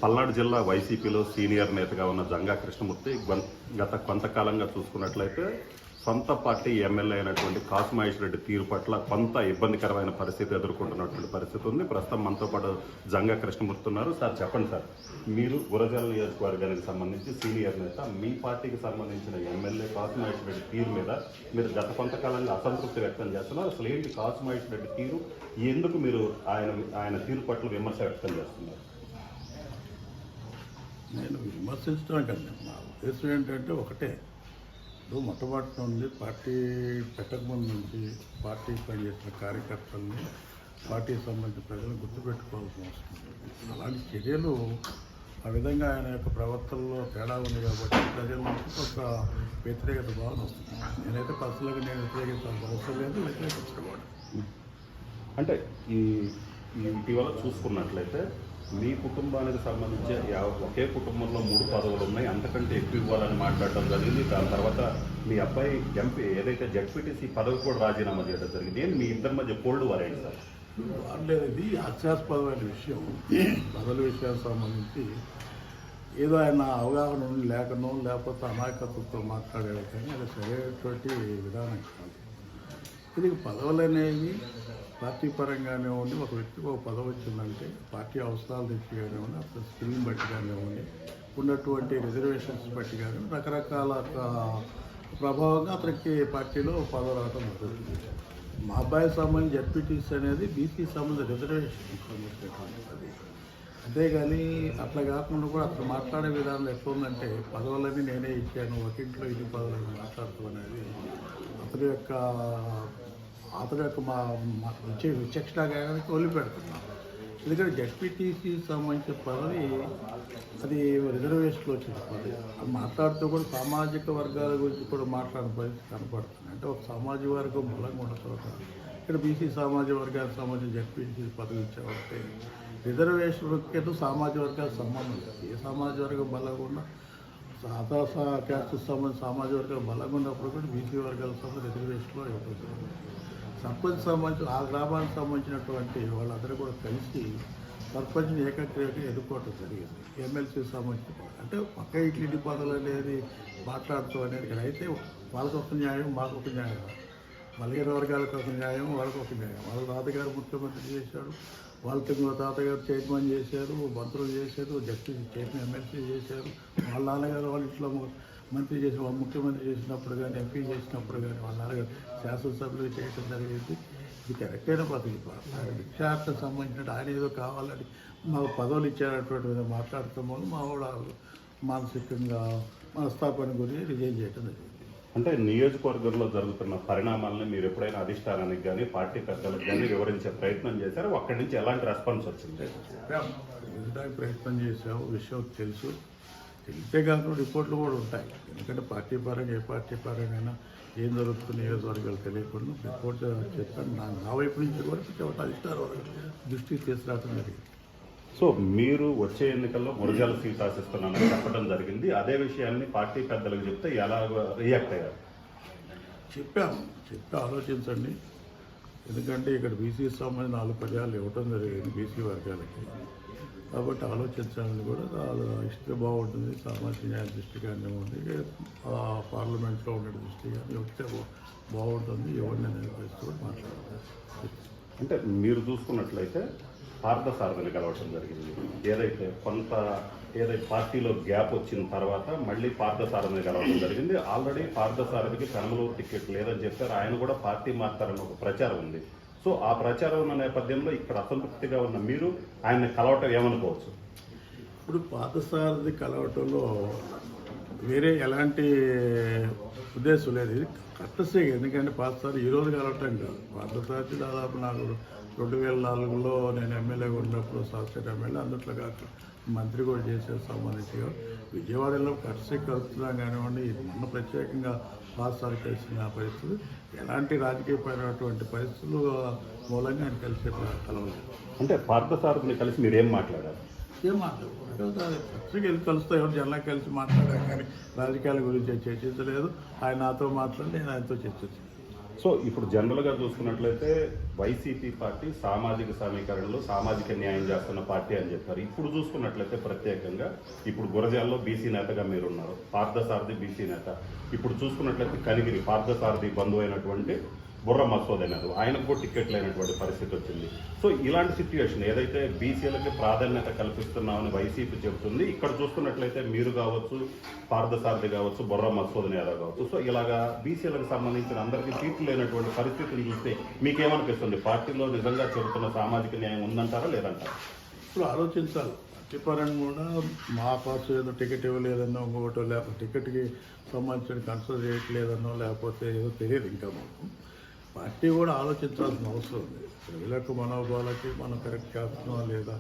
పల్నాడు జిల్లా వైసీపీలో సీనియర్ నేతగా ఉన్న జంగా కృష్ణమూర్తి గత కొంతకాలంగా చూసుకున్నట్లయితే సొంత పార్టీ ఎమ్మెల్యే అయినటువంటి కాసు మహేష్ రెడ్డి తీరు పట్ల కొంత ఇబ్బందికరమైన పరిస్థితి ఎదుర్కొంటున్నటువంటి పరిస్థితి ఉంది. ప్రస్తుతం మనతో పాటు జంగా కృష్ణమూర్తి ఉన్నారు. సార్ చెప్పండి సార్, మీరు గురజాల నియోజకవర్గానికి సంబంధించి సీనియర్ నేత, మీ పార్టీకి సంబంధించిన ఎమ్మెల్యే కాసు మహేష్ రెడ్డి తీరు మీద మీరు గత కొంతకాలంగా అసంతృప్తి వ్యక్తం చేస్తున్నారు. అసలు ఏంటి కాసు మహేష్ రెడ్డి తీరు, ఎందుకు మీరు ఆయన తీరు పట్ల విమర్శ వ్యక్తం చేస్తున్నారు? నేను విమర్శించడం కంటే నా ఉద్దేశం ఏంటంటే ఒకటే, ఇప్పుడు మొట్టమొదటి నుండి పార్టీ పెట్టకముందు నుంచి పార్టీ పనిచేసిన కార్యకర్తల్ని, పార్టీకి సంబంధించిన ప్రజలను గుర్తుపెట్టుకోవాల్సిన అవసరం ఉంది. అలాంటి చర్యలు ఆ విధంగా ఆయన యొక్క ప్రవర్తనలో తేడా ఉంది కాబట్టి ప్రజల నుంచి ఒక వ్యతిరేకత భావన వస్తుంది. నేనైతే పర్సనల్గా నేను వ్యతిరేకించాల్సిన అవసరం లేదు, వ్యతిరేకించకూడదు. అంటే ఈ ఇటీవల చూసుకున్నట్లయితే మీ కుటుంబానికి సంబంధించి ఒకే కుటుంబంలో 3 పదవులు ఉన్నాయి, అంతకంటే ఎక్కువ ఇవ్వాలని మాట్లాడడం జరిగింది. దాని తర్వాత మీ అబ్బాయి ఎంపీ ఏదైతే జడ్పీటీసీ పదవి కూడా రాజీనామా చేయడం జరిగింది. మీ ఇద్దరి మధ్య కోల్డ్ వార్ ఏంటి సార్? వాడలేదు, ఇది హాస్యాస్పదమైన విషయం. పదవుల విషయానికి సంబంధించి ఏదో ఆయన అవగాహన లేకనో లేకపోతే అమాయకత్వంతో మాట్లాడేది, కానీ అది సరైనటువంటి విధానం కాదు. ఇది పదవులు అనేవి పార్టీ పరంగానే ఉండి, ఒక వ్యక్తికి ఒక పదవి వచ్చిందంటే పార్టీ అవసరాలు తెచ్చి కానివ్వండి, అసలు స్కిల్ని బట్టి కానివ్వండి, ఉన్నటువంటి రిజర్వేషన్స్ బట్టి కానీ రకరకాల ప్రభావంగా అతనికి పార్టీలో పదవి రావడం జరుగుతుంది. మా అబ్బాయికి సంబంధించి జడ్పీటీసీ అనేది బీసీ సంబంధించిన రిజర్వేషన్ సంబంధించినటువంటిది. అంతేగాని అట్లా కాకుండా కూడా అతను మాట్లాడే విధానం ఎట్లా ఉందంటే, పదవులన్నీ నేనే ఇచ్చాను, ఒక ఇంట్లో ఇది పదవులని మాట్లాడటం అనేది అతని యొక్క మా విచక్షణాగానికి వదిలిపెడుతున్నాం. ఎందుకంటే జడ్పీటీసీ సంబంధించిన పదవి అది రిజర్వేషన్లో వచ్చిన పదవి. అది మాట్లాడుతూ కూడా సామాజిక వర్గాల గురించి కూడా మాట్లాడిన పరిస్థితి కనపడుతుంది. అంటే ఒక సామాజిక వర్గం బలంగా ఉన్న చోట ఇక్కడ బీసీ సామాజిక వర్గానికి సంబంధించిన జడ్పీటీసీ పదవి ఇచ్చామంటే రిజర్వేషన్కి సామాజిక వర్గాలకు సంబంధం లేదు. ఏ సామాజిక వర్గం బలంగా ఉన్నా క్యాస్ట్ సంబంధించిన సామాజిక వర్గాలు బలంగా ఉన్నప్పుడు కూడా బీసీ వర్గాలకు సంబంధించిన రిజర్వేషన్లో ఇవ్వబోతుంది. సర్పంచ్ సంబంధించి ఆ గ్రామానికి సంబంధించినటువంటి వాళ్ళందరూ కూడా కలిసి సర్పంచ్ని ఏకగ్రీవంగా ఎన్నుకోవటం జరిగింది. ఎమ్మెల్సీ సంబంధించి అంటే పక్క ఇట్లింటి పదవులు అనేది మాట్లాడుతూ అనేది ఇక్కడ అయితే వాళ్ళకు ఒక న్యాయం, మాకు ఒక న్యాయం, మలగిన వర్గాలకు ఒక న్యాయం, వాళ్ళకు ఒక న్యాయం. వాళ్ళ తాతగారు ముఖ్యమంత్రి చేశాడు, వాళ్ళతో ఇంకో తాతగారు చైర్మన్ చేశారు, మంత్రులు చేశారు, జస్టిస్ చైర్మన్ ఎమ్మెల్సీ చేశారు, వాళ్ళ నాన్నగారు వాళ్ళ ఇంట్లో మంత్రి చేసి ముఖ్యమంత్రి చేసినప్పుడు కానీ, ఎంపీ చేసినప్పుడు కానీ, వాళ్ళ నాన్నగారు శాసనసభ్యులు చేయడం జరిగింది. ఇది కరెక్టైన పదవి. విద్యార్థులకు సంబంధించిన ఆయన ఏదో కావాలని మాకు పదవులు ఇచ్చారటువంటి విధంగా మాట్లాడుతాము. మా వాళ్ళు మానసికంగా మనస్తాపాన్ని గురించి రిజైన్ చేయడం జరిగింది. అంటే నియోజకవర్గంలో జరుగుతున్న పరిణామాలని మీరు ఎప్పుడైనా అధిష్టానానికి కానీ పార్టీ పెద్దలకు కానీ వివరించే ప్రయత్నం చేశారు? అక్కడి నుంచి ఎలాంటి రెస్పాన్స్ వచ్చింది? వివరించడానికి ప్రయత్నం చేసాము, విషయం తెలుసు. తెలిసే కాకుండా రిపోర్ట్లు కూడా ఉంటాయి. ఎందుకంటే పార్టీ పరంగా ఏ పార్టీ పరంగా ఏం జరుగుతుంది నియోజకవర్గాలు తెలియకుండా రిపోర్ట్ చెప్పాను. నా వైపు నుంచి కూడా అధిష్టానం దృష్టికి తీసుకురావడం జరిగింది. సో మీరు వచ్చే ఎన్నికల్లో గురజాల సీట్ ఆశిస్తున్నానని చెప్పడం జరిగింది. అదే విషయాన్ని పార్టీ పెద్దలకు చెప్తే ఎలా రియాక్ట్ అయ్యారు? చెప్పి ఆలోచించండి. ఎందుకంటే ఇక్కడ బీసీ సంబంధించిన 4 పర్యాలు ఇవ్వటం జరిగింది బీసీ వర్గాలకి. కాబట్టి ఆలోచించాలని కూడా ఇస్తే బాగుంటుంది. సామాజిక న్యాయ దృష్టి కానివ్వండి, పార్లమెంట్లో ఉండే దృష్టి కానీ వస్తే బాగుంటుంది. ఎవరిని నిర్వహిస్తూ కూడా మాట్లాడాలి. అంటే మీరు చూసుకున్నట్లయితే పార్థసారథిని కలవటం జరిగింది. ఏదైతే పార్టీలో గ్యాప్ వచ్చిన తర్వాత మళ్ళీ పార్థసారథిని కలవటం జరిగింది. ఆల్రెడీ పార్థసారథికి పెనమలూరు టికెట్ లేదని చెప్పారు. ఆయన కూడా పార్టీ మారుతారని ఒక ప్రచారం ఉంది. సో ఆ ప్రచారం ఉన్న నేపథ్యంలో ఇక్కడ అసంతృప్తిగా ఉన్న మీరు ఆయన్ని కలవటం ఏమనుకోవచ్చు? ఇప్పుడు పార్థసారథి కలవటంలో వేరే ఎలాంటి ఉద్దేశం లేదు. ఇది కట్టసే. ఎందుకంటే పార్థసారథి ఈరోజు కలవటం కాదు. పార్థసారథి దాదాపు నాకు 2004లో నేను ఎమ్మెల్యేగా ఉన్నప్పుడు సాక్షాత్ ఎమ్మెల్యే, అందుట్లో కాక మంత్రి కూడా చేసే సంబంధించిగా విజయవాడలో కట్టసే కలుపుతున్నాం కానివ్వండి. ఇది మొన్న ప్రత్యేకంగా పార్థసారథి కలిసిన పరిస్థితులు ఎలాంటి రాజకీయపరమైనటువంటి పరిస్థితులు మూలంగా ఆయన కలిసే కలవలేదు. అంటే పార్థసారథిని కలిసి మీరు ఏం మాట్లాడారు? ఏం మాట్లాడారు? పత్రిక వెళ్ళి కలుస్తా, ఎవరు జనాలు కలిసి మాట్లాడారు కానీ రాజకీయాల గురించి చర్చించలేదు. ఆయన నాతో మాట్లాడి నేను ఆయనతో చర్చించాను. సో ఇప్పుడు జనరల్గా చూసుకున్నట్లయితే వైసీపీ పార్టీ సామాజిక సమీకరణలో సామాజిక న్యాయం చేస్తున్న పార్టీ అని చెప్పారు. ఇప్పుడు చూసుకున్నట్లయితే ప్రత్యేకంగా ఇప్పుడు గురజాల్లో బీసీ నేతగా మీరున్నారు, పార్థసారథి బీసీ నేత. ఇప్పుడు చూసుకున్నట్లయితే కనిగిరి పార్థసారథి బంధువు అయినటువంటి బుర్ర మసోద్ అయినారు, ఆయనకు కూడా టికెట్ లేనటువంటి పరిస్థితి వచ్చింది. సో ఇలాంటి సిచ్యువేషన్ ఏదైతే బీసీలకి ప్రాధాన్యత కల్పిస్తున్నామని వైసీపీ చెబుతుంది, ఇక్కడ చూస్తున్నట్లయితే మీరు కావచ్చు, పార్థసారథి కావచ్చు, బుర్ర మసోద్ యాదవ్ కావచ్చు, సో ఇలాగా బీసీలకు సంబంధించిన అందరికీ సీట్లు లేనటువంటి పరిస్థితిని చూస్తే మీకేమనిపిస్తుంది? పార్టీలో నిజంగా చెబుతున్న సామాజిక న్యాయం ఉందంటారా లేదంటారా? ఇప్పుడు ఆలోచించాలి. పార్టీపరంగా కూడా మా పార్టీ ఏదో టికెట్ ఇవ్వలేదన్నో, ఇంకోటో లేకపోతే టికెట్కి సంబంధించిన కన్సిడర్ చేయట్లేదన్నో, లేకపోతే ఏదో తెలియదు ఇంకా మాకు. పార్టీ కూడా ఆలోచించాల్సిన అవసరం ఉంది. ప్రజలకు మనోభావాలకి మనం కరెక్ట్ చేస్తున్నామా లేదా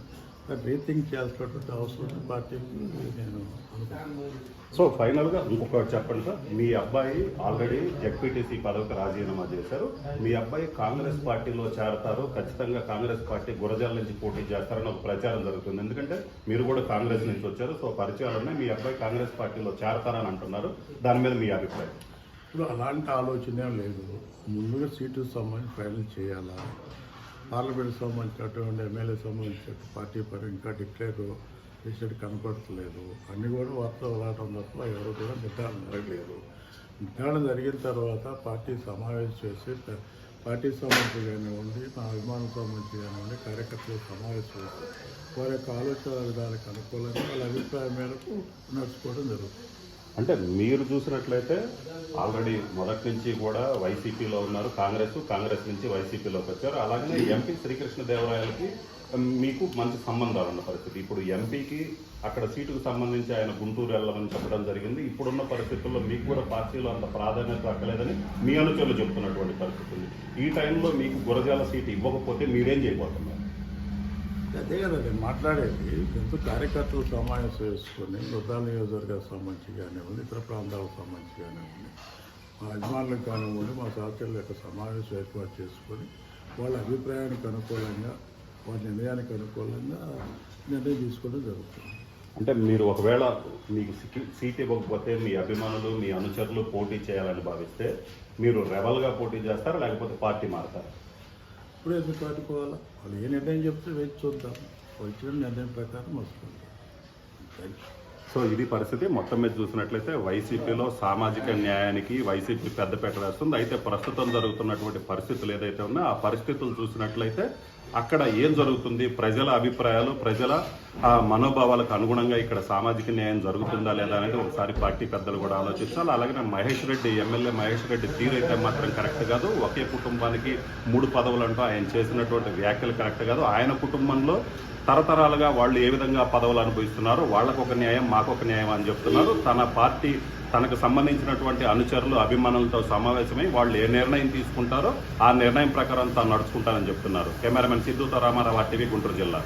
రీథింక్ చేయాల్సినటువంటి అవసరం ఉంది పార్టీకి నేను అనుకుంటున్నాను. సో ఫైనల్గా ఇంకొకటి చెప్పండి సార్, మీ అబ్బాయి ఆల్రెడీ జెడ్పీటీసీ పదవికి రాజీనామా చేశారు, మీ అబ్బాయి కాంగ్రెస్ పార్టీలో చేరతారు, ఖచ్చితంగా కాంగ్రెస్ పార్టీ గురజాల నుంచి పోటీ చేస్తారని ఒక ప్రచారం జరుగుతుంది. ఎందుకంటే మీరు కూడా కాంగ్రెస్ నుంచి వచ్చారు, సో పరిచయాలు ఉన్నాయి, మీ అబ్బాయి కాంగ్రెస్ పార్టీలో చేరతారని అంటున్నారు, దాని మీద మీ అభిప్రాయం? ఇప్పుడు అలాంటి ఆలోచన లేదు. ముందుగా సీటుకు సంబంధించి ఫైనల్ చేయాలా, పార్లమెంట్కి సంబంధించినటువంటి ఎమ్మెల్యే సంబంధించినట్టు పార్టీ పరంగా ఇంకా డిక్లేర్ చేసేట్టు కనపడట్లేదు. అన్నీ కూడా వార్తలు రావడం తప్ప ఎవరు కూడా నిర్ధారణ జరగలేదు. నిర్ధారణ జరిగిన తర్వాత పార్టీ సమావేశం చేసి పార్టీ సంబంధించి కానివ్వండి, మా అభిమానులకు సంబంధించి కానివ్వండి, కార్యకర్తలకు సమావేశం చేసి వారి యొక్క ఆలోచన విధానాలకు అనుకూలంగా వాళ్ళ అభిప్రాయం మేరకు నడుచుకోవడం జరుగుతుంది. అంటే మీరు చూసినట్లయితే ఆల్రెడీ మొదటి నుంచి కూడా వైసీపీలో ఉన్నారు, కాంగ్రెస్ నుంచి వైసీపీలోకి వచ్చారు. అలాగే ఎంపీ శ్రీకృష్ణదేవరాయలకి మీకు మంచి సంబంధాలు ఉన్న పరిస్థితి. ఇప్పుడు ఎంపీకి అక్కడ సీటుకు సంబంధించి ఆయన గుంటూరు వెళ్ళమని చెప్పడం జరిగింది. ఇప్పుడున్న పరిస్థితుల్లో మీకు కూడా పార్టీలో అంత ప్రాధాన్యత దక్కలేదని మీ అనుచరులు చెప్తున్నటువంటి పరిస్థితి ఉంది. ఈ టైంలో మీకు గురజాల సీటు ఇవ్వకపోతే మీరేం చేయబోతున్నారు? అదే కదా నేను మాట్లాడేది. ఎంతో కార్యకర్తలు సమావేశం వేసుకొని వృద్ధాల నియోజకవర్గాలకు సంబంధించి కానివ్వండి, ఇతర ప్రాంతాలకు సంబంధించి కానివ్వండి, మా అభిమానులకు కానివ్వండి, మా సహచరుల యొక్క సమావేశం ఏర్పాటు చేసుకొని వాళ్ళ అభిప్రాయానికి అనుకూలంగా, వాళ్ళ నిర్ణయానికి అనుకూలంగా నిర్ణయం తీసుకోవడం జరుగుతుంది. అంటే మీరు ఒకవేళ మీకు సీట్ ఇవ్వకపోతే మీ అభిమానులు, మీ అనుచరులు పోటీ చేయాలని భావిస్తే మీరు రెబల్గా పోటీ చేస్తారా, లేకపోతే పార్టీ మారుతారా? ఇప్పుడు ఎందుకు కాటుకోవాలా? వాళ్ళు ఏ నిర్ణయం చెప్తే వేచి చూద్దాం. వచ్చిన నిర్ణయం ప్రకారం వస్తుంది. సో ఇది పరిస్థితి. మొత్తం మీద చూసినట్లయితే వైసీపీలో సామాజిక న్యాయానికి వైసీపీ పెద్దపీట వేస్తుంది. అయితే ప్రస్తుతం జరుగుతున్నటువంటి పరిస్థితులు ఏదైతే ఉన్నా ఆ పరిస్థితులు చూసినట్లయితే అక్కడ ఏం జరుగుతుంది, ప్రజల అభిప్రాయాలు, ప్రజల మనోభావాలకు అనుగుణంగా ఇక్కడ సామాజిక న్యాయం జరుగుతుందా లేదా అనేది ఒకసారి పార్టీ పెద్దలు కూడా ఆలోచించాలి. అలాగే ఎమ్మెల్యే మహేష్ రెడ్డి తీరు అయితే మాత్రం కరెక్ట్ కాదు. ఒకే కుటుంబానికి 3 పదవులు అంటూ ఆయన చేసినటువంటి వ్యాఖ్యలు కరెక్ట్ కాదు. ఆయన కుటుంబంలో తరతరాలుగా వాళ్ళు ఏ విధంగా పదవులు అనుభవిస్తున్నారో వాళ్ళకు ఒక న్యాయం, మాకొక న్యాయం అని చెప్తున్నారు. తన పార్టీ తనకు సంబంధించినటువంటి అనుచరులు, అభిమానులతో సమావేశమై వాళ్ళు ఏ నిర్ణయం తీసుకుంటారో ఆ నిర్ణయం ప్రకారం తాను నడుచుకుంటానని చెప్తున్నారు. కెమెరామెన్ సిద్ధుతో రామారావు, టీవీ, గుంటూరు జిల్లా.